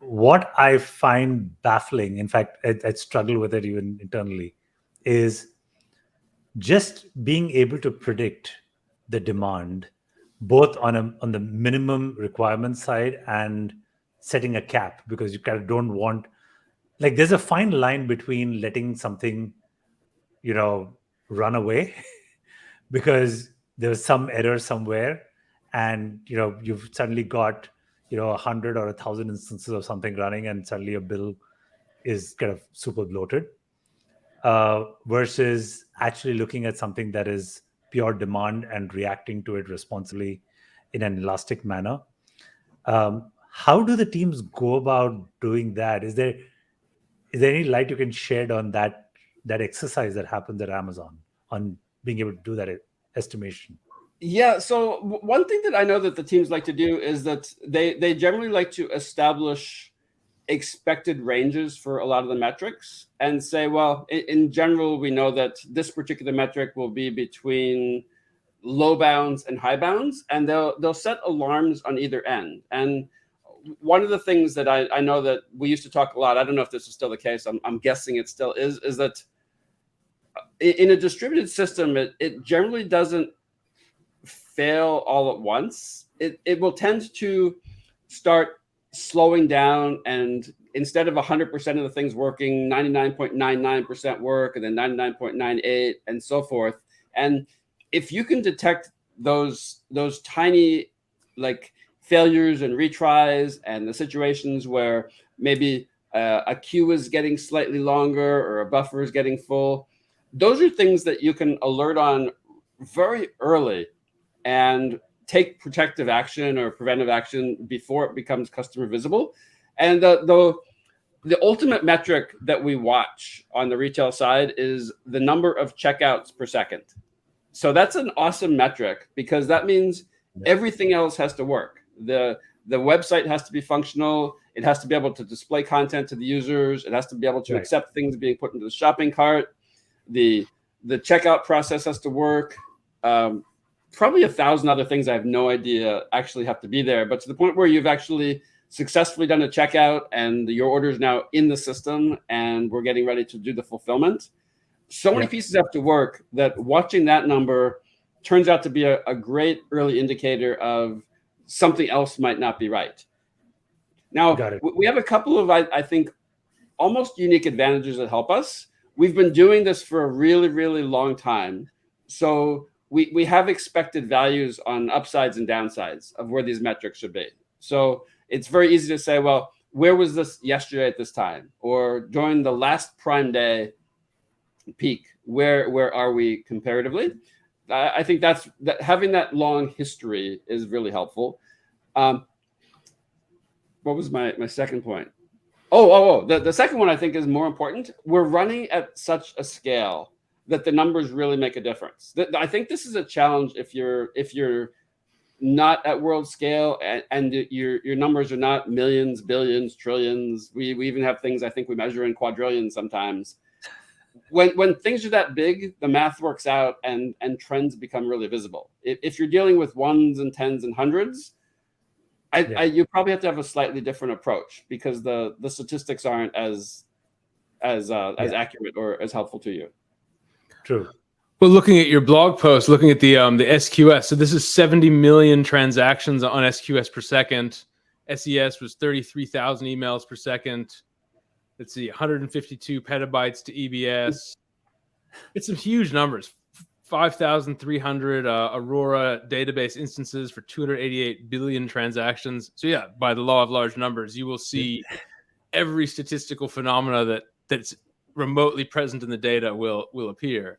what I find baffling, in fact, I struggle with it even internally, is just being able to predict the demand, both on the minimum requirement side and setting a cap, because you kind of don't want, like, there's a fine line between letting something, you know, run away because there's some error somewhere, and you've suddenly got 100 or 1,000 instances of something running, and suddenly a bill is kind of super bloated, versus actually looking at something that is pure demand and reacting to it responsibly in an elastic manner. How do the teams go about doing that? Is there any light you can shed on that exercise that happens at Amazon on being able to do that estimation? Yeah, so one thing that I know that the teams like to do is that they generally like to establish expected ranges for a lot of the metrics and say, well, in general, we know that this particular metric will be between low bounds and high bounds, and they'll set alarms on either end. And one of the things that I know that we used to talk a lot, I don't know if this is still the case, I'm guessing it still is that in a distributed system, it generally doesn't fail all at once. It will tend to start slowing down, and instead of 100% of the things working, 99.99% work, and then 99.98 and so forth. And if you can detect those tiny like failures and retries and the situations where maybe a queue is getting slightly longer or a buffer is getting full, those are things that you can alert on very early and take protective action or preventive action before it becomes customer visible. And the ultimate metric that we watch on the retail side is the number of checkouts per second. So that's an awesome metric, because that means everything else has to work. The website has to be functional. It has to be able to display content to the users. It has to be able to accept things being put into the shopping cart. The checkout process has to work. Probably 1,000 other things I have no idea actually have to be there, but to the point where you've actually successfully done a checkout and your order is now in the system and we're getting ready to do the fulfillment. So many pieces have to work that watching that number turns out to be a great early indicator of something else might not be right. Now, we have a couple of, I think, almost unique advantages that help us. We've been doing this for a really, really long time. So we have expected values on upsides and downsides of where these metrics should be. So it's very easy to say, well, where was this yesterday at this time? Or during the last Prime Day peak, where are we comparatively? I think that having that long history is really helpful. What was my second point? The second one I think is more important. We're running at such a scale that the numbers really make a difference. I think this is a challenge if you're not at world scale and your numbers are not millions, billions, trillions. We even have things I think we measure in quadrillions sometimes. When things are that big, the math works out and trends become really visible. If you're dealing with ones and tens and hundreds, you probably have to have a slightly different approach, because the statistics aren't as accurate or as helpful to you. True. Well, looking at your blog post, looking at the SQS, so this is 70 million transactions on SQS per second. SES was 33,000 emails per second. Let's see, 152 petabytes to EBS. It's some huge numbers. 5,300 Aurora database instances for 288 billion transactions. So yeah, by the law of large numbers, you will see every statistical phenomena that's remotely present in the data will appear.